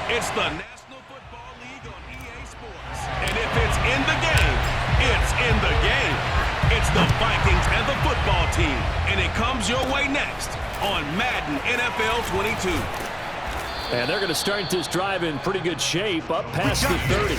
It's the National Football League on EA Sports. And if it's in the game, it's in the game. It's the Vikings and the football team. And it comes your way next on Madden NFL 22. And they're going to start this drive in pretty good shape, up past the 30.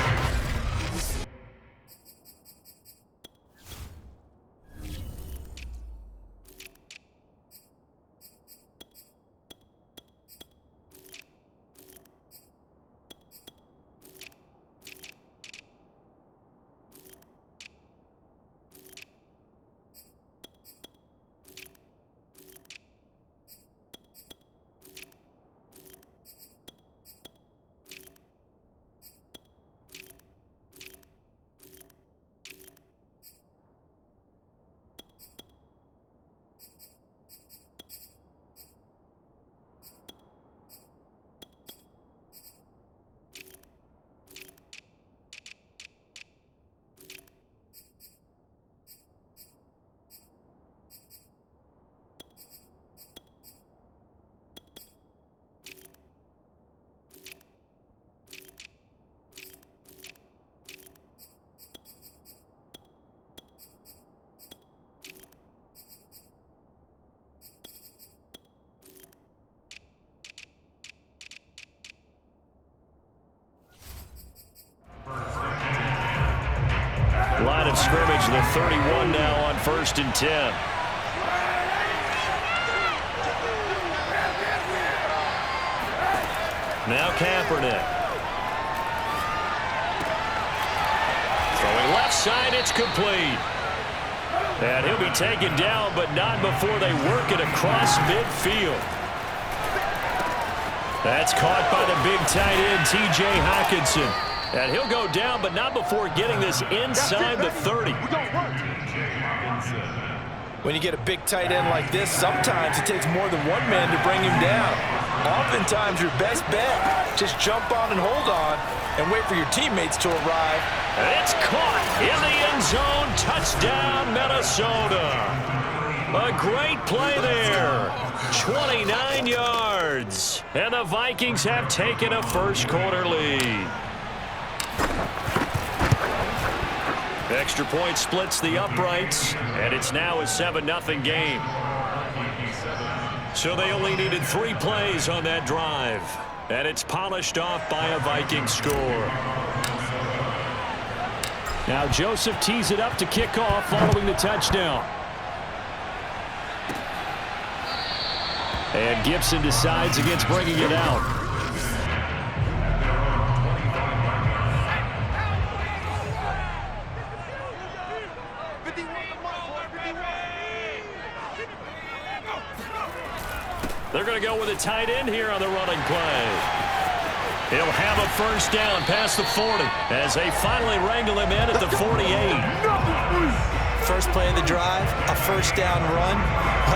Line of scrimmage, the 31 now on 1st and 10. Now Kaepernick. Throwing left side, it's complete. And he'll be taken down, but not before they work it across midfield. That's caught by the big tight end, T.J. Hockenson. And he'll go down, but not before getting this inside the 30. When you get a big tight end like this, sometimes it takes more than one man to bring him down. Oftentimes, your best bet, just jump on and hold on and wait for your teammates to arrive. And it's caught in the end zone. Touchdown, Minnesota. A great play there. 29 yards. And the Vikings have taken a first-quarter lead. Extra point splits the uprights, and it's now a 7-0 game. So they only needed 3 plays on that drive, and it's polished off by a Viking score. Now Joseph tees it up to kick off following the touchdown. And Gibson decides against bringing it out. They're going to go with a tight end here on the running play. He'll have a first down past the 40 as they finally wrangle him in at the 48. First play of the drive, a first down run.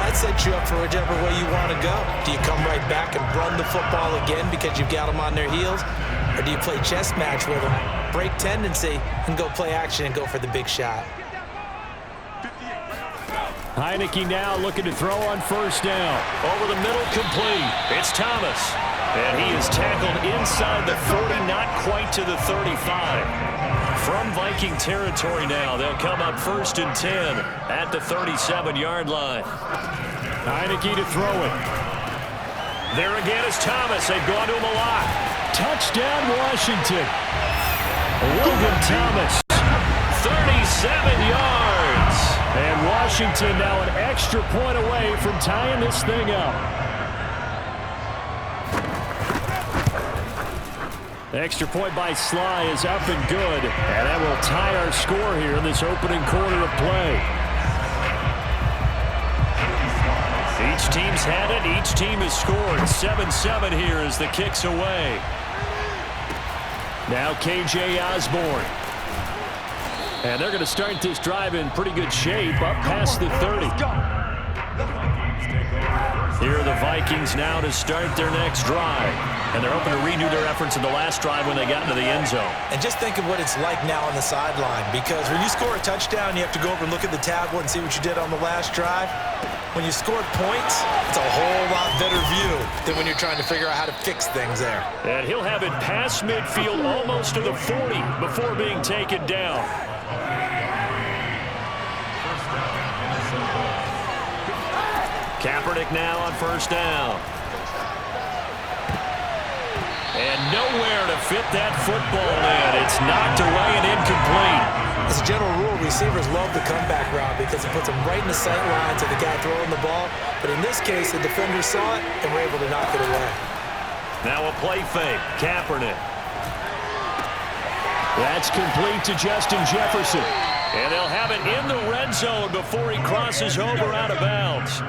That sets you up for whichever way you want to go. Do you come right back and run the football again because you've got them on their heels? Or do you play chess match with them, break tendency, and go play action and go for the big shot? Heineke now looking to throw on first down. Over the middle, complete. It's Thomas. And he is tackled inside the 40, not quite to the 35. From Viking territory now, they'll come up 1st and 10 at the 37-yard line. Heineke to throw it. There again is Thomas. They've gone to him a lot. Touchdown, Washington. Logan Thomas, 37 yards. And Washington now an extra point away from tying this thing up. The extra point by Sly is up and good. And that will tie our score here in this opening quarter of play. Each team's had it. Each team has scored. 7-7 here as the kick's away. Now K.J. Osborne. And they're going to start this drive in pretty good shape, up past the 30. Here are the Vikings now to start their next drive. And they're hoping to redo their efforts in the last drive when they got into the end zone. And just think of what it's like now on the sideline, because when you score a touchdown, you have to go over and look at the tablet and see what you did on the last drive. When you scored points, it's a whole lot better view than when you're trying to figure out how to fix things there. And he'll have it past midfield almost to the 40 before being taken down. Kaepernick now on first down. And nowhere to fit that football in. It's knocked away and incomplete. As a general rule, receivers love the comeback route because it puts them right in the sight lines of the guy throwing the ball. But in this case, the defender saw it and were able to knock it away. Now a play fake. Kaepernick. That's complete to Justin Jefferson. And they'll have it in the red zone before he crosses over out of bounds.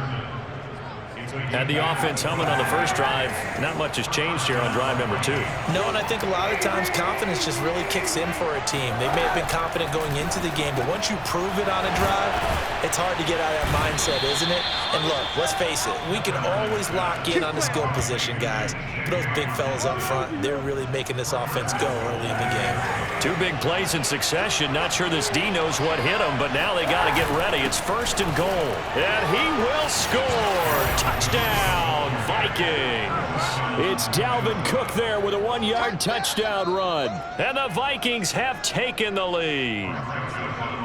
Had the offense humming on the first drive. Not much has changed here on drive number 2. No, and I think a lot of times confidence just really kicks in for a team. They may have been confident going into the game, but once you prove it on a drive, it's hard to get out of that mindset, isn't it? And look, let's face it, we can always lock in on the skill position, guys. But those big fellas up front, they're really making this offense go early in the game. 2 big plays in succession. Not sure this D knows what hit him, but now they got to get ready. It's first and goal. And he will score. Touchdown, Vikings. It's Dalvin Cook there with a 1-yard touchdown run. And the Vikings have taken the lead.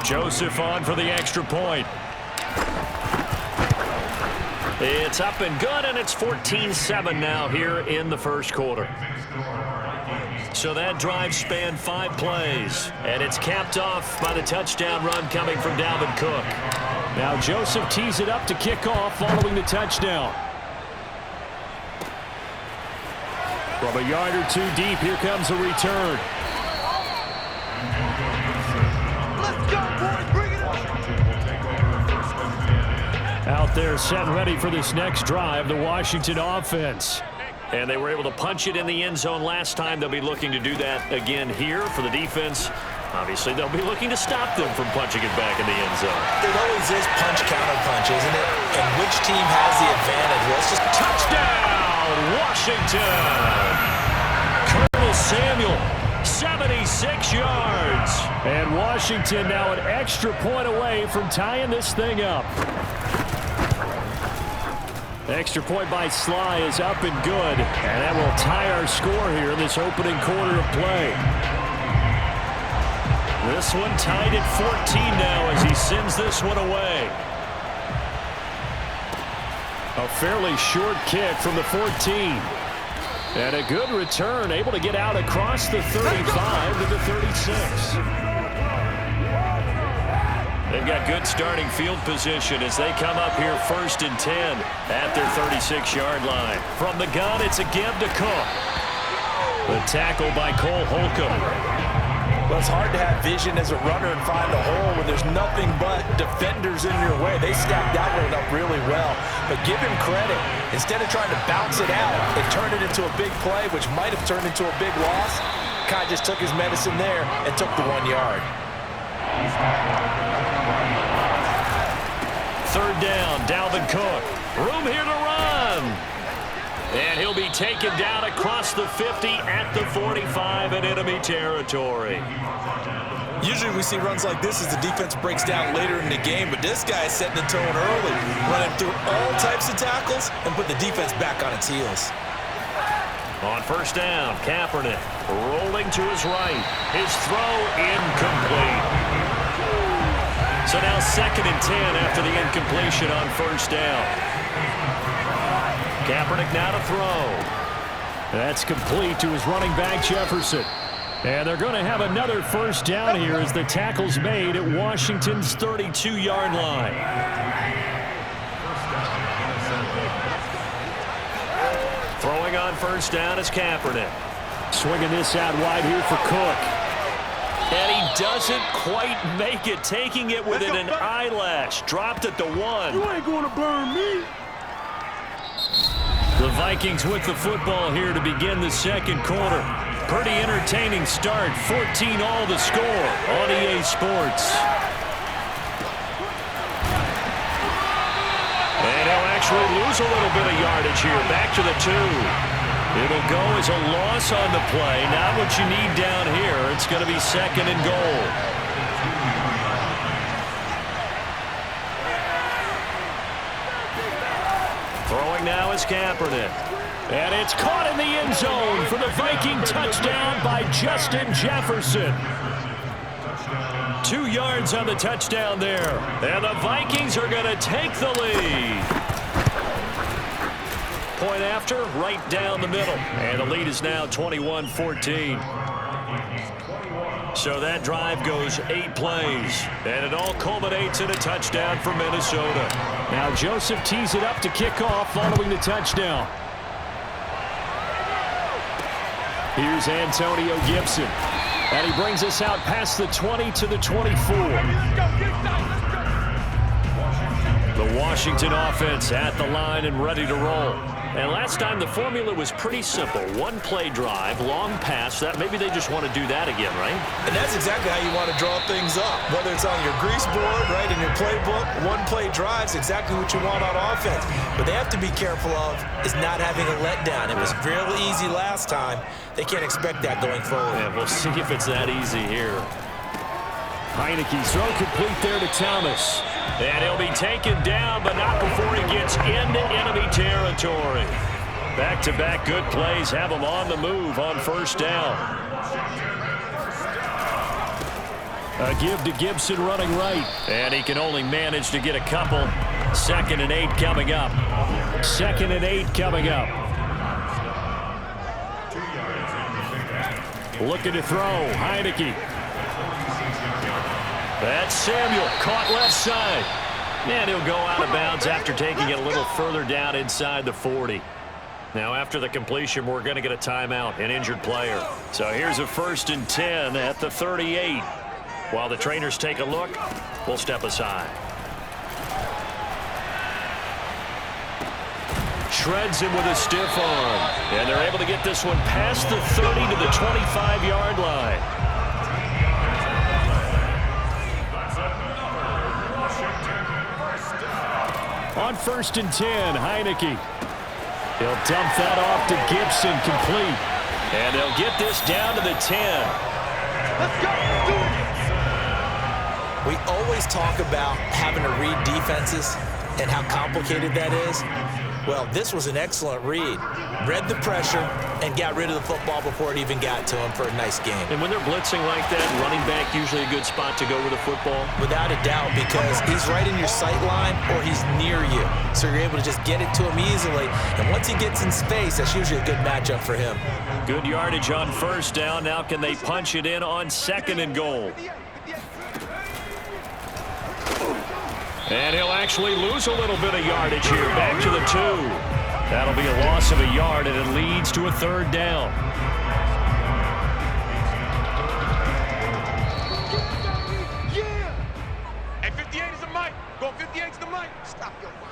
Joseph on for the extra point. It's up and good, and it's 14-7 now here in the first quarter. So that drive spanned 5 plays, and it's capped off by the touchdown run coming from Dalvin Cook. Now Joseph tees it up to kick off following the touchdown. From a yard or 2 deep, here comes a return. Let's go, boys, bring it on! Out there set and ready for this next drive, the Washington offense. And they were able to punch it in the end zone last time. They'll be looking to do that again here for the defense. Obviously, they'll be looking to stop them from punching it back in the end zone. It always is punch-counter-punch, isn't it? And which team has the advantage? Well, it's just touchdown, Washington! Colonel Samuel, 76 yards. And Washington now an extra point away from tying this thing up. Extra point by Sly is up and good. And that will tie our score here in this opening quarter of play. This one tied at 14 now as he sends this one away. A fairly short kick from the 14. And a good return, able to get out across the 35 to the 36. They've got good starting field position as they come up here first and 10 at their 36-yard line. From the gun, it's a give to Cook. The tackle by Cole Holcomb. Well, it's hard to have vision as a runner and find a hole when there's nothing but defenders in your way. They stacked that one up really well. But give him credit. Instead of trying to bounce it out, it turned it into a big play, which might have turned into a big loss. Kai just took his medicine there and took the 1 yard. Third down, Dalvin Cook. Room here to run. And he'll be taken down across the 50 at the 45 in enemy territory. Usually we see runs like this as the defense breaks down later in the game, but this guy is setting the tone early, running through all types of tackles and put the defense back on its heels. On first down, Kaepernick rolling to his right. His throw incomplete. So now second and 10 after the incompletion on first down. Kaepernick now to throw. That's complete to his running back, Jefferson. And they're going to have another first down here as the tackle's made at Washington's 32-yard line. Throwing on first down is Kaepernick. Swinging this out wide here for Cook. And he doesn't quite make it, taking it within an eyelash. Dropped at the 1. You ain't gonna burn me. The Vikings with the football here to begin the second quarter. Pretty entertaining start. 14-all the score on EA Sports. And he'll actually lose a little bit of yardage here. Back to the 2. It'll go as a loss on the play. Not what you need down here. It's going to be second and goal. Throwing now is Kaepernick. And it's caught in the end zone for the Viking touchdown by Justin Jefferson. 2 yards on the touchdown there. And the Vikings are going to take the lead. Point after, right down the middle. And the lead is now 21-14. So that drive goes 8 plays. And it all culminates in a touchdown for Minnesota. Now Joseph tees it up to kick off following the touchdown. Here's Antonio Gibson. And he brings us out past the 20 to the 24. The Washington offense at the line and ready to roll. And last time the formula was pretty simple. 1-play drive, long pass. That maybe they just want to do that again, right? And that's exactly how you want to draw things up. Whether it's on your grease board, right, in your playbook, 1-play drive's exactly what you want on offense. But they have to be careful of is not having a letdown. It was real easy last time. They can't expect that going forward. Yeah, we'll see if it's that easy here. Heineke's throw complete there to Thomas. And he'll be taken down, but not before he gets into enemy territory. Back-to-back good plays have him on the move on first down. A give to Gibson running right. And he can only manage to get a couple. 2nd and 8 coming up. 2nd and 8 coming up. Looking to throw. Heineke. That's Samuel, caught left side. And he'll go out of bounds after taking it a little further down inside the 40. Now after the completion, we're going to get a timeout, an injured player. So here's a 1st and 10 at the 38. While the trainers take a look, we'll step aside. Shreds him with a stiff arm. And they're able to get this one past the 30 to the 25-yard line. On 1st and 10, Heineke. He'll dump that off to Gibson, complete. And they'll get this down to the 10. Let's go. Do it. We always talk about having to read defenses and how complicated that is. Well, this was an excellent read. Read the pressure and got rid of the football before it even got to him for a nice game. And when they're blitzing like that, running back usually a good spot to go with the football? Without a doubt, because he's right in your sight line or he's near you. So you're able to just get it to him easily. And once he gets in space, that's usually a good matchup for him. Good yardage on first down. Now can they punch it in on 2nd and goal? And he'll actually lose a little bit of yardage here. Back to the 2. That'll be a loss of a yard, and it leads to a 3rd down. Yeah. Hey, 58 is the mic. Go 58 is the mic. Stop your mind.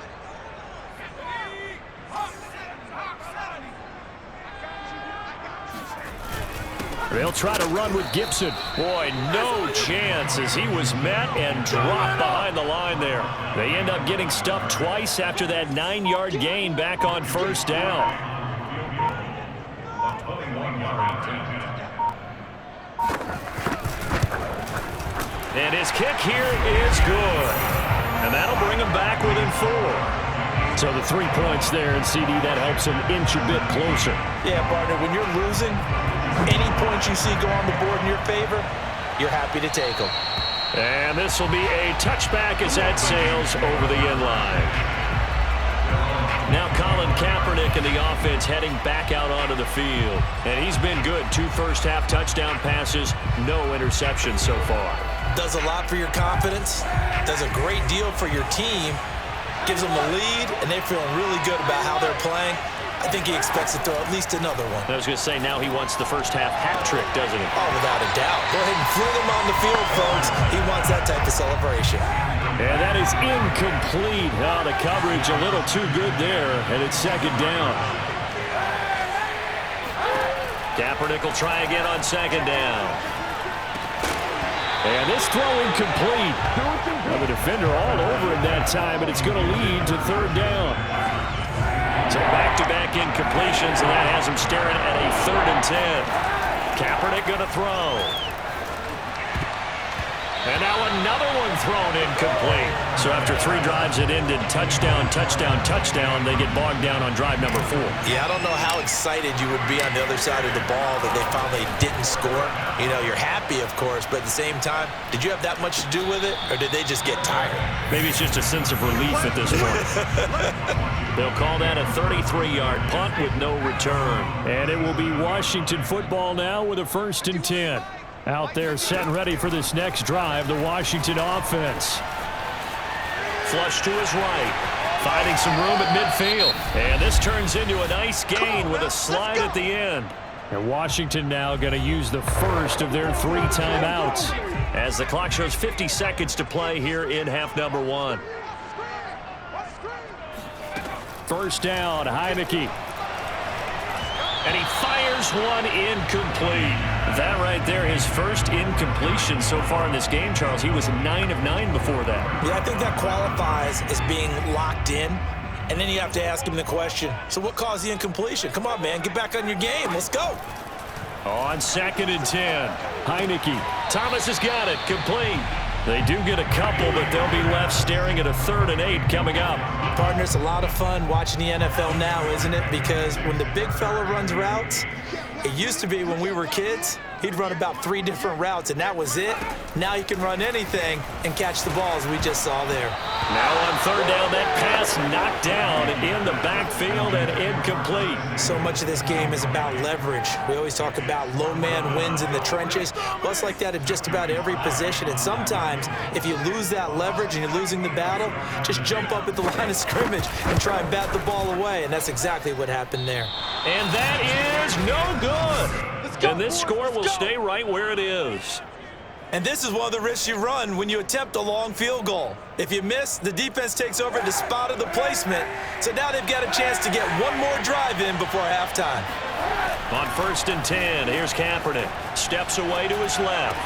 They'll try to run with Gibson. Boy, no chance as he was met and dropped behind the line there. They end up getting stuffed twice after that 9-yard gain back on first down. And his kick here is good. And that'll bring him back within 4. So the 3 points there, and CD, that helps him inch a bit closer. Yeah, partner, when you're losing, any points you see go on the board in your favor, you're happy to take them. And this will be a touchback as that sails over the end line. Now Colin Kaepernick and the offense heading back out onto the field. And he's been good. 2 first-half touchdown passes, no interceptions so far. Does a lot for your confidence, does a great deal for your team, gives them the lead, and they're feeling really good about how they're playing. I think he expects to throw at least another one. I was going to say, now he wants the first-half hat trick, doesn't he? Oh, without a doubt. Go ahead and fling him on the field, folks. He wants that type of celebration. And that is incomplete. Oh, the coverage a little too good there, and it's 2nd down. Kaepernick will try again on 2nd down. And this throw incomplete. Well, the defender all over him that time, but it's going to lead to 3rd down. So back-to-back incompletions, and that has him staring at a 3rd and 10. Kaepernick going to throw. And now another one thrown incomplete. So after 3 drives that ended touchdown, touchdown, touchdown, they get bogged down on drive number 4. Yeah, I don't know how excited you would be on the other side of the ball that they finally didn't score. You know, you're happy, of course, but at the same time, did you have that much to do with it, or did they just get tired? Maybe it's just a sense of relief at this point. They'll call that a 33-yard punt with no return. And it will be Washington football now with a 1st and 10. Out there set and ready for this next drive, the Washington offense. Flush to his right. Finding some room at midfield. And this turns into a nice gain with a slide at the end. And Washington now going to use the first of their 3 timeouts as the clock shows 50 seconds to play here in half number 1. First down, Heineke. And he fires one incomplete. That right there, his first incompletion so far in this game, Charles. He was 9 of 9 before that. Yeah, I think that qualifies as being locked in. And then you have to ask him the question, so what caused the incompletion? Come on, man, get back on your game. Let's go. On 2nd and 10, Heineke. Thomas has got it, complete. They do get a couple, but they'll be left staring at a 3rd and 8 coming up. Partner, it's a lot of fun watching the NFL now, isn't it? Because when the big fella runs routes, it used to be when we were kids, he'd run about 3 different routes, and that was it. Now you can run anything and catch the balls we just saw there. Now on 3rd down, that pass knocked down in the backfield and incomplete. So much of this game is about leverage. We always talk about low man wins in the trenches. Well, it's like that at just about every position. And sometimes, if you lose that leverage and you're losing the battle, just jump up at the line of scrimmage and try and bat the ball away. And that's exactly what happened there. And that is no good. And this score will stay right where it is. And this is one of the risks you run when you attempt a long field goal. If you miss, the defense takes over the spot of the placement. So now they've got a chance to get one more drive in before halftime. On 1st and 10, here's Kaepernick. Steps away to his left.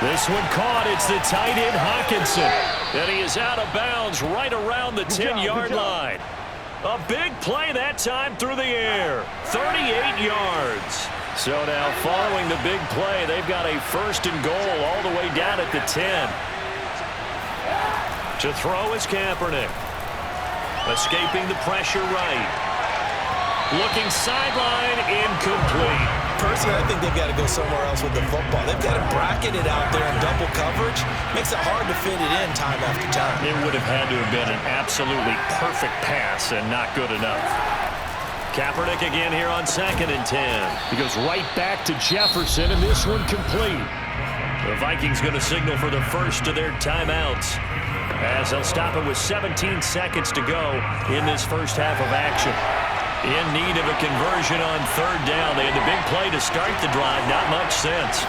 This one caught. It's the tight end Hawkinson. And he is out of bounds right around the 10-yard line. A big play that time through the air. 38 yards. So now following the big play, they've got a 1st and goal all the way down at the 10. To throw is Kaepernick. Escaping the pressure right. Looking sideline, incomplete. Personally, I think they've got to go somewhere else with the football. They've got to bracket it out there in double coverage. Makes it hard to fit it in time after time. It would have had to have been an absolutely perfect pass and not good enough. Kaepernick again here on 2nd and 10. He goes right back to Jefferson, and this one complete. The Vikings going to signal for the first of their timeouts as they'll stop it with 17 seconds to go in this first half of action. In need of a conversion on 3rd down. They had the big play to start the drive. Not much sense.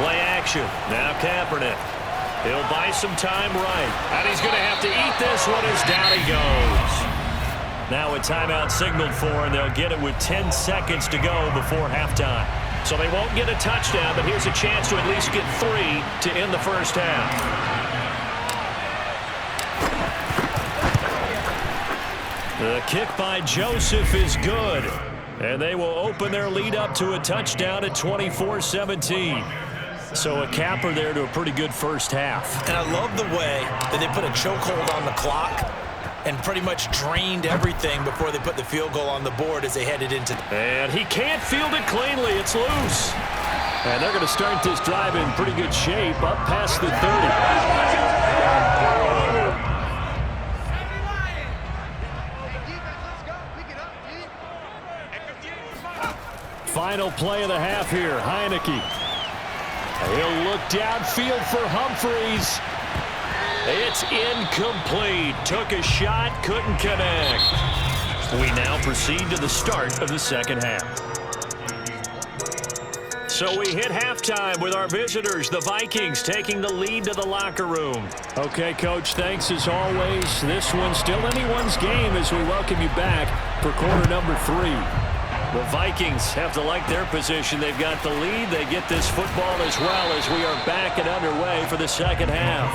Play action. Now Kaepernick. He'll buy some time right. And he's going to have to eat this one as down he goes. Now a timeout signaled for, and they'll get it with 10 seconds to go before halftime. So they won't get a touchdown, but here's a chance to at least get 3 to end the first half. The kick by Joseph is good, and they will open their lead up to a touchdown at 24-17. So a capper there to a pretty good first half. And I love the way that they put a chokehold on the clock and pretty much drained everything before they put the field goal on the board as they headed into. And he can't field it cleanly. It's loose. And they're going to start this drive in pretty good shape up past the 30. Final play of the half here, Heineke. He'll look downfield for Humphreys. It's incomplete. Took a shot, couldn't connect. We now proceed to the start of the second half. So we hit halftime with our visitors, the Vikings, taking the lead to the locker room. Okay, Coach, thanks as always. This one's still anyone's game as we welcome you back for quarter number 3. The Vikings have to like their position. They've got the lead. They get this football as well as we are back and underway for the second half.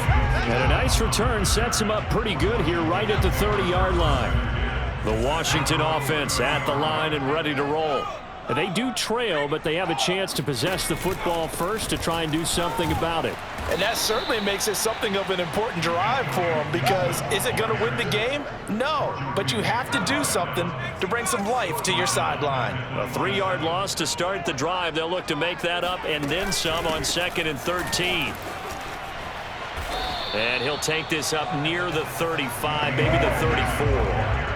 And a nice return sets them up pretty good here right at the 30-yard line. The Washington offense at the line and ready to roll. They do trail, but they have a chance to possess the football first to try and do something about it. And that certainly makes it something of an important drive for them, because is it going to win the game? No, but you have to do something to bring some life to your sideline. A 3-yard loss to start the drive. They'll look to make that up and then some on 2nd and 13. And he'll take this up near the 35, maybe the 34.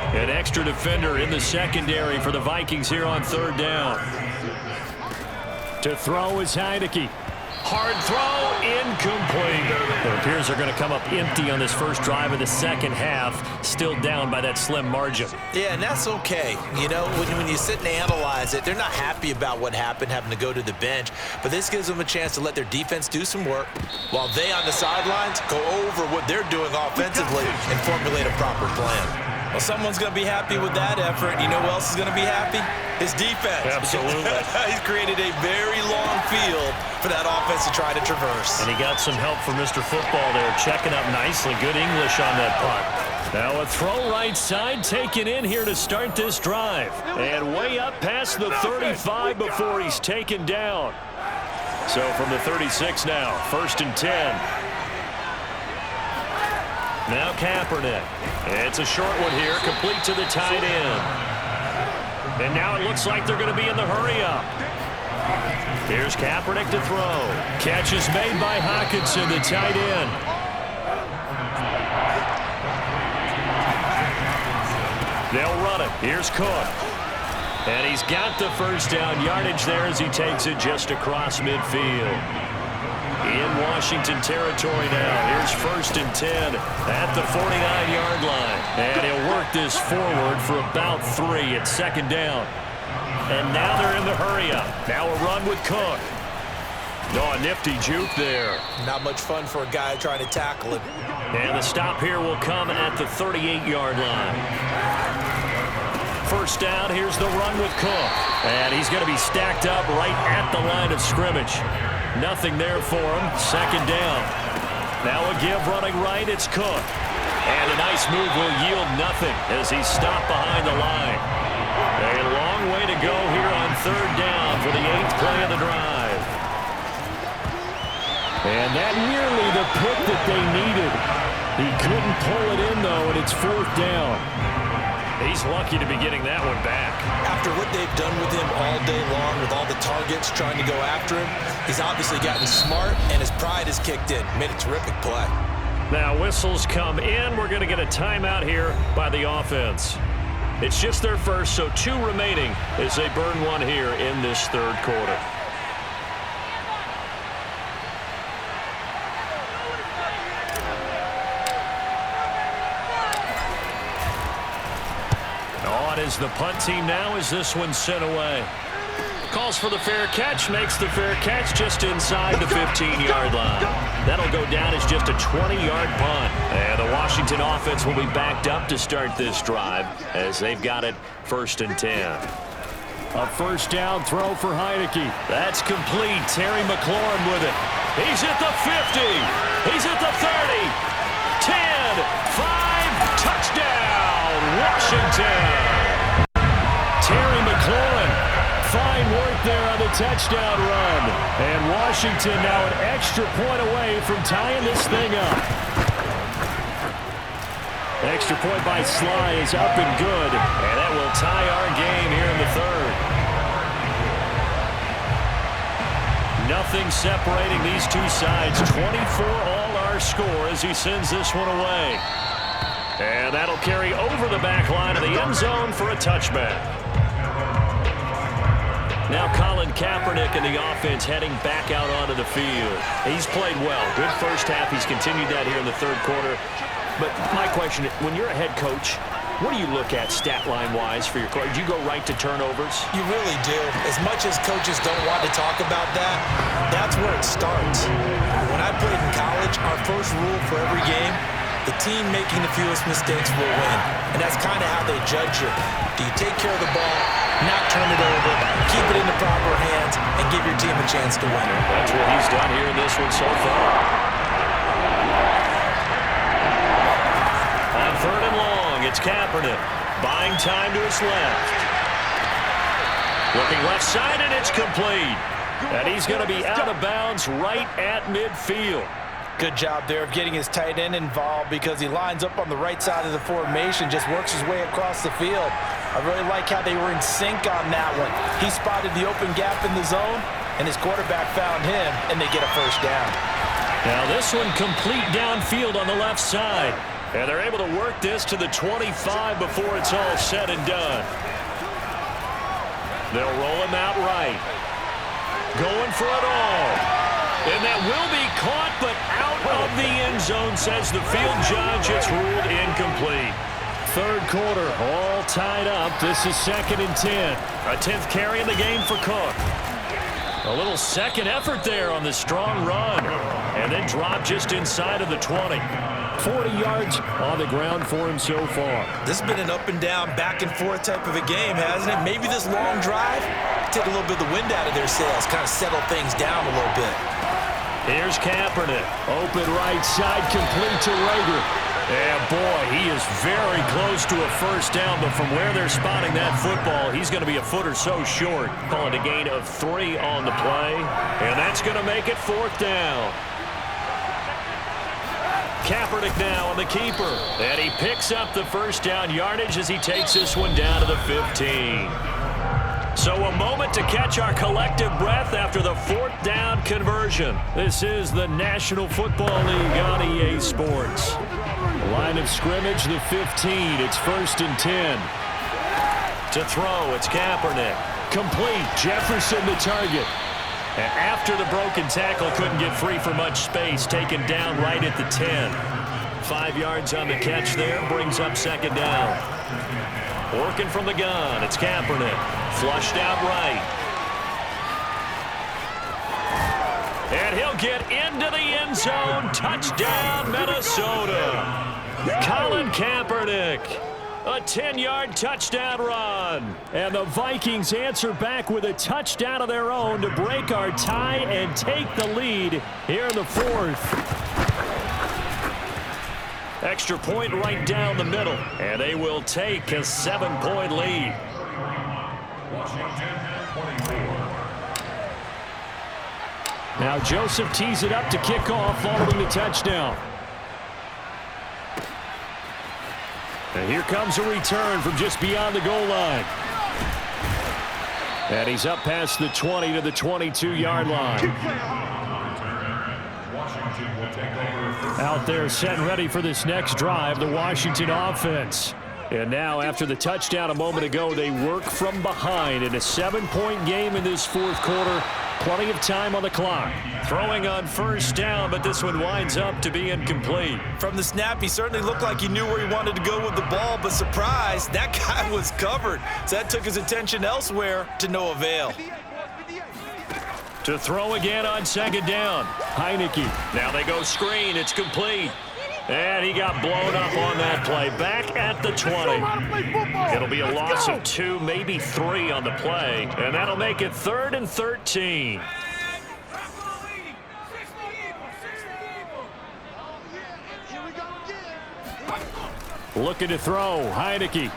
An extra defender in the secondary for the Vikings here on 3rd down. To throw is Heineke. Hard throw, incomplete. It appears they're going to come up empty on this first drive of the second half, still down by that slim margin. Yeah, and that's okay. You know, when you sit and analyze it, they're not happy about what happened, having to go to the bench, but this gives them a chance to let their defense do some work while they on the sidelines go over what they're doing offensively and formulate a proper plan. Well, someone's going to be happy with that effort. You know who else is going to be happy? His defense. Absolutely. He's created a very long field for that offense to try to traverse. And he got some help from Mr. Football there, checking up nicely. Good English on that punt. Now a throw right side taken in here to start this drive. And way up past the 35 before he's taken down. So from the 36 now, 1st and 10. Now Kaepernick. It's a short one here, complete to the tight end. And now it looks like they're going to be in the hurry-up. Here's Kaepernick to throw. Catch is made by Hockenson, the tight end. They'll run it. Here's Cook. And he's got the first down yardage there as he takes it just across midfield. In Washington territory now. Here's 1st and 10 at the 49-yard line. And he'll work this forward for about 3 at 2nd down. And now they're in the hurry-up. Now a run with Cook. No, a nifty juke there. Not much fun for a guy trying to tackle it. And the stop here will come at the 38-yard line. 1st down, here's the run with Cook. And he's going to be stacked up right at the line of scrimmage. Nothing there for him. 2nd down. Now a give running right. It's Cook. And a nice move will yield nothing as he's stopped behind the line. A long way to go here on 3rd down for the 8th play of the drive. And that nearly the pick that they needed. He couldn't pull it in, though, and it's 4th down. He's lucky to be getting that one back. After what they've done with him all day long, with all the targets trying to go after him, he's obviously gotten smart, and his pride has kicked in. Made a terrific play. Now whistles come in. We're going to get a timeout here by the offense. It's just their first, so 2 remaining as they burn one here in this 3rd quarter. On is the punt team now as this one's sent away. Calls for the fair catch, makes the fair catch just inside the 15-yard line. That'll go down as just a 20-yard punt. And the Washington offense will be backed up to start this drive as they've got it 1st and 10. A 1st down throw for Heineke. That's complete. Terry McLaurin with it. He's at the 50. He's at the 30. 10, 5, touchdown, Washington. Terry McLaurin, fine work there on the touchdown run. And Washington now an extra point away from tying this thing up. Extra point by Sly is up and good. And that will tie our game here in the 3rd. Nothing separating these two sides. 24 all our score as he sends this one away. And that'll carry over the back line of the end zone for a touchback. Now Colin Kaepernick and the offense heading back out onto the field. He's played well. Good first half. He's continued that here in the 3rd quarter. But my question, when you're a head coach, what do you look at stat line-wise for your coach? Do you go right to turnovers? You really do. As much as coaches don't want to talk about that, that's where it starts. When I played in college, our first rule for every game, the team making the fewest mistakes will win. And that's kind of how they judge you. Do you take care of the ball, not turn it over, keep it in the proper hands, and give your team a chance to win? That's what he's done here in this one so far. On 3rd and long, it's Kaepernick, buying time to his left. Looking left side, and it's complete. And he's going to be out of bounds right at midfield. Good job there of getting his tight end involved because he lines up on the right side of the formation, just works his way across the field. I really like how they were in sync on that one. He spotted the open gap in the zone, and his quarterback found him, and they get a first down. Now this one complete downfield on the left side. And they're able to work this to the 25 before it's all said and done. They'll roll him out right. Going for it all. And that will be caught, but out of the end zone, says the field judge. It's ruled incomplete. Third quarter, all tied up. This is 2nd and 10. A 10th carry in the game for Cook. A little second effort there on the strong run. And then drop just inside of the 20. 40 yards on the ground for him so far. This has been an up and down, back and forth type of a game, hasn't it? Maybe this long drive take a little bit of the wind out of their sails, kind of settle things down a little bit. Here's Kaepernick. Open right side, complete to Rager. And boy, he is very close to a first down, but from where they're spotting that football, he's going to be a foot or so short. Calling a gain of 3 on the play. And that's going to make it 4th down. Kaepernick now on the keeper. And he picks up the first down yardage as he takes this one down to the 15. So a moment to catch our collective breath after the 4th down conversion. This is the National Football League on EA Sports. Line of scrimmage, the 15. It's 1st and 10. To throw, it's Kaepernick. Complete. Jefferson the target. And after the broken tackle, couldn't get free for much space. Taken down right at the 10. 5 yards on the catch there. Brings up 2nd down. Working from the gun, it's Kaepernick. Flushed out right. And he'll get into the end zone. Touchdown, Minnesota. Colin Kaepernick. A 10-yard touchdown run. And the Vikings answer back with a touchdown of their own to break our tie and take the lead here in the 4th. Extra point right down the middle. And they will take a 7-point lead. Now Joseph tees it up to kick off following the touchdown. And here comes a return from just beyond the goal line. And he's up past the 20 to the 22-yard line. Out there set and ready for this next drive, the Washington offense. And now, after the touchdown a moment ago, they work from behind in a 7-point game in this 4th quarter. Plenty of time on the clock. Throwing on first down, but this one winds up to be incomplete. From the snap, he certainly looked like he knew where he wanted to go with the ball, but surprise, that guy was covered. So that took his attention elsewhere to no avail. To throw again on 2nd down. Heineke. Now they go screen. It's complete. And he got blown up on that play. Back at the 20. It'll be a loss of 2, maybe 3 on the play. And that'll make it 3rd and 13. Looking to throw. Heineke.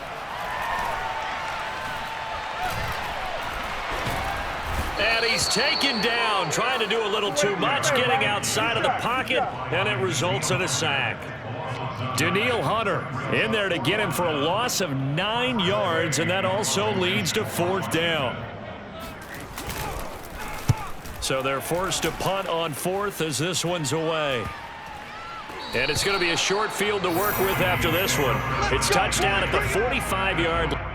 And he's taken down, trying to do a little too much, getting outside of the pocket, and it results in a sack. Daniil Hunter in there to get him for a loss of 9 yards, and that also leads to 4th down. So they're forced to punt on 4th as this one's away. And it's going to be a short field to work with after this one. It's touchdown at the 45-yard line.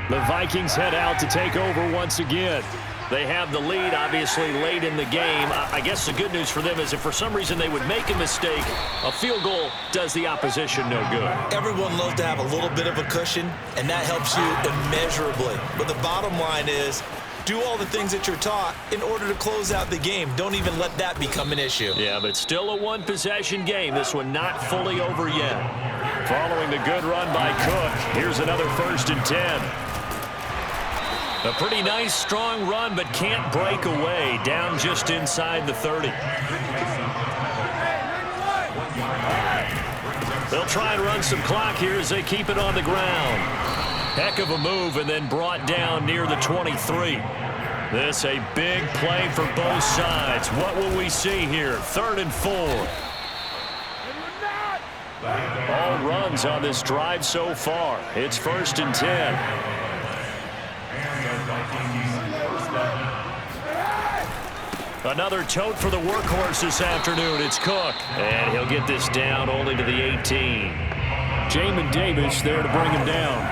The Vikings head out to take over once again. They have the lead, obviously, late in the game. I guess the good news for them is if for some reason they would make a mistake, a field goal does the opposition no good. Everyone loves to have a little bit of a cushion, and that helps you immeasurably. But the bottom line is, do all the things that you're taught in order to close out the game. Don't even let that become an issue. Yeah, but still a one-possession game. This one not fully over yet. Following the good run by Cook, here's another 1st and 10. A pretty nice, strong run, but can't break away. Down just inside the 30. They'll try and run some clock here as they keep it on the ground. Heck of a move, and then brought down near the 23. This a big play for both sides. What will we see here? 3rd and 4. All runs on this drive so far. It's 1st and 10. Another tote for the workhorse this afternoon. It's Cook. And he'll get this down only to the 18. Jamin Davis there to bring him down.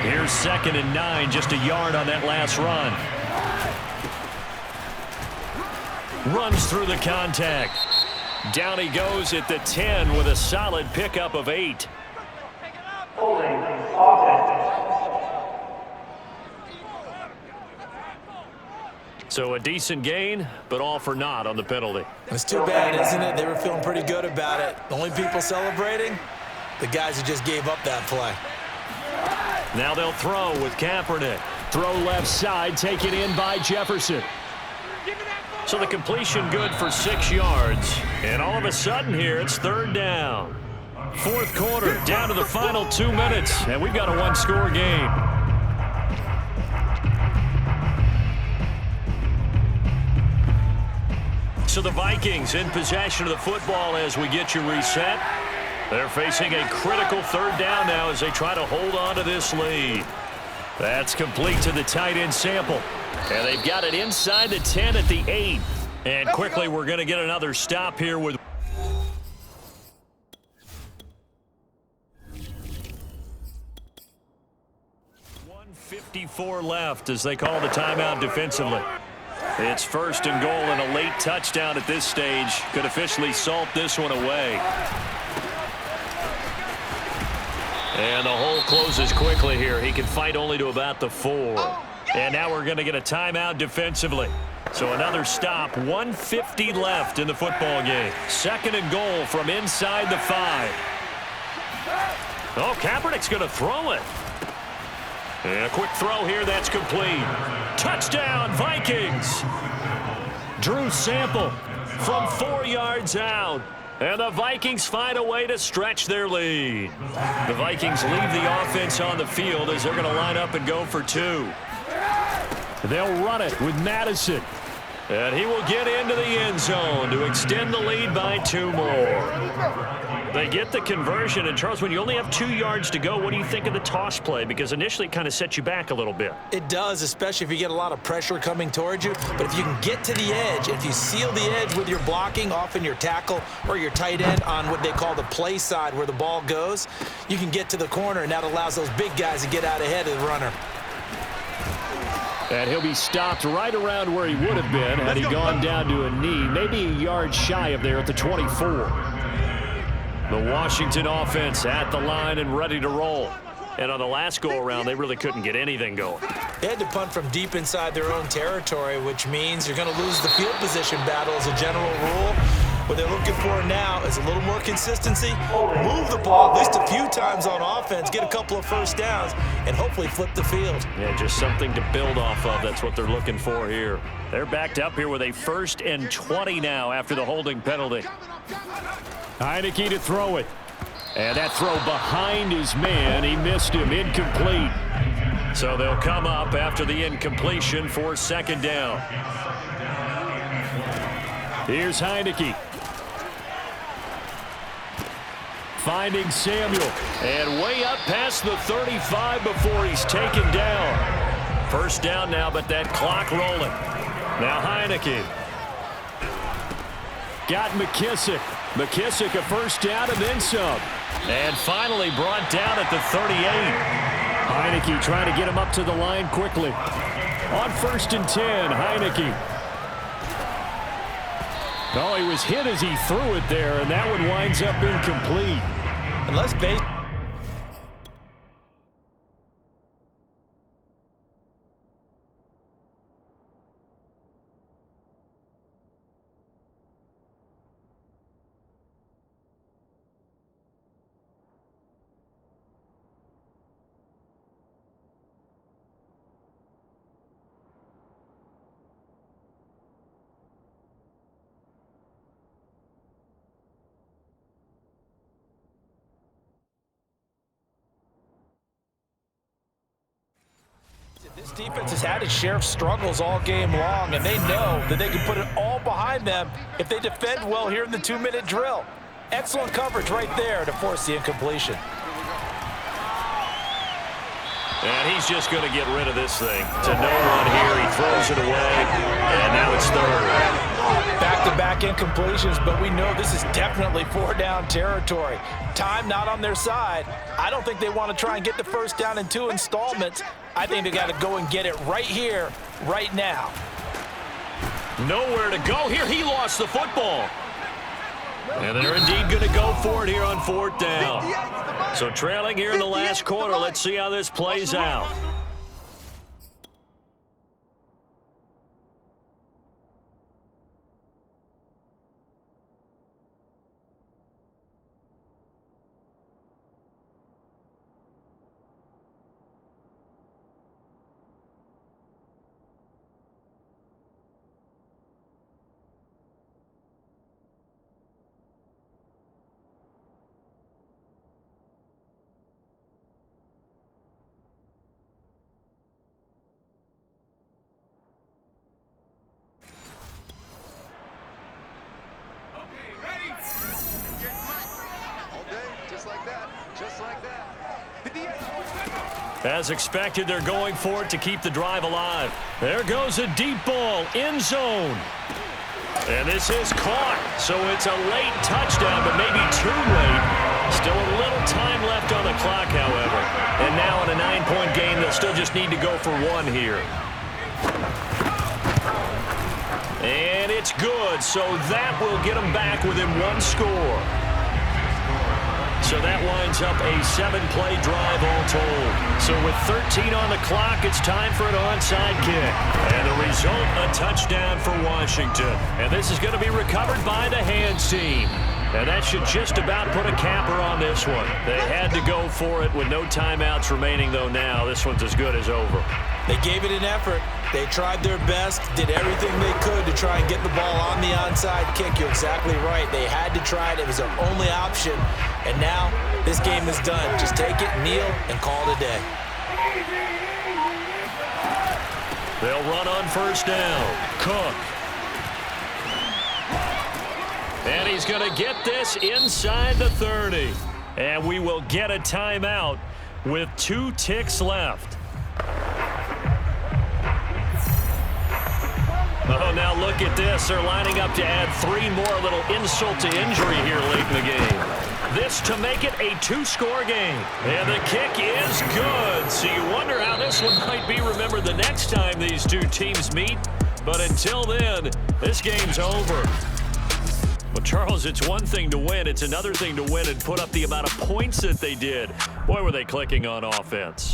Here's 2nd and 9, just a yard on that last run. Runs through the contact. Down he goes at the 10 with a solid pickup of 8. So a decent gain, but all for naught on the penalty. It's too bad, isn't it? They were feeling pretty good about it. The only people celebrating, the guys who just gave up that play. Now they'll throw with Kaepernick. Throw left side, taken in by Jefferson. So the completion good for 6 yards. And all of a sudden here, it's 3rd down. 4th quarter, down to the final 2 minutes. And we've got a 1-score game. So the Vikings in possession of the football as we get you reset. They're facing a critical 3rd down now as they try to hold on to this lead. That's complete to the tight end Sample. And they've got it inside the 10 at the 8. And quickly we're going to get another stop here with 1:54 left as they call the timeout defensively. It's 1st and goal, and a late touchdown at this stage could officially salt this one away. And the hole closes quickly here. He can fight only to about the 4. And now we're going to get a timeout defensively. So another stop, 1:50 left in the football game. 2nd and goal from inside the 5. Oh, Kaepernick's going to throw it. And a quick throw here, that's complete. Touchdown, Vikings! Drew Sample from 4 yards out. And the Vikings find a way to stretch their lead. The Vikings leave the offense on the field as they're going to line up and go for 2. They'll run it with Madison. And he will get into the end zone to extend the lead by 2 more. They get the conversion. And, Charles, when you only have 2 yards to go, what do you think of the toss play? Because initially it kind of sets you back a little bit. It does, especially if you get a lot of pressure coming towards you. But if you can get to the edge, if you seal the edge with your blocking, often your tackle or your tight end on what they call the play side where the ball goes, you can get to the corner, and that allows those big guys to get out ahead of the runner. And he'll be stopped right around where he would have been had he gone down to a knee, maybe a yard shy of there at the 24. The Washington offense at the line and ready to roll. And on the last go-around, they really couldn't get anything going. They had to punt from deep inside their own territory, which means you're going to lose the field position battle as a general rule. What they're looking for now is a little more consistency, move the ball at least a few times on offense, get a couple of 1st downs, and hopefully flip the field. Yeah, just something to build off of. That's what they're looking for here. They're backed up here with a 1st and 20 now after the holding penalty. Heineke to throw it. And that throw behind his man. He missed him. Incomplete. So they'll come up after the incompletion for 2nd down. Here's Heineke. Finding Samuel. And way up past the 35 before he's taken down. 1st down now, but that clock rolling. Now Heineke. Got McKissick. McKissick a 1st down and then some. And finally brought down at the 38. Heineke trying to get him up to the line quickly. On 1st and 10, Heineke. Oh, he was hit as he threw it there, and that one winds up incomplete. And let's base This defense has had its share of struggles all game long, and they know that they can put it all behind them if they defend well here in the 2-minute drill. Excellent coverage right there to force the incompletion. And he's just going to get rid of this thing. To no one here. He throws it away. And now it's third. Back-to-back incompletions, but we know this is definitely 4-down territory. Time not on their side. I don't think they want to try and get the first down in 2 installments. I think they got to go and get it right here, right now. Nowhere to go here. He lost the football. And they're indeed going to go for it here on 4th down. So trailing here in the last quarter. Let's see how this plays out. As expected, they're going for it to keep the drive alive. There goes a deep ball, end zone. And this is caught, so it's a late touchdown, but maybe too late. Still a little time left on the clock, however. And now in a 9-point game, they'll still just need to go for 1 here. And it's good, so that will get them back within 1 score. So that winds up a 7-play drive all told. So with 13 on the clock, it's time for an onside kick. And the result, a touchdown for Washington. And this is going to be recovered by the hands team. And that should just about put a capper on this one. They had to go for it with no timeouts remaining, though now this one's as good as over. They gave it an effort. They tried their best, did everything they could to try and get the ball on the onside kick. You're exactly right. They had to try it. It was their only option. And now this game is done. Just take it, kneel, and call it a day. They'll run on 1st down. Cook. And he's going to get this inside the 30. And we will get a timeout with 2 ticks left. Oh, now look at this. They're lining up to add 3 more, a little insult to injury here late in the game. This to make it a 2-score game. And the kick is good. So you wonder how this one might be remembered the next time these 2 teams meet. But until then, this game's over. Well, Charles, it's one thing to win. It's another thing to win and put up the amount of points that they did. Boy, were they clicking on offense.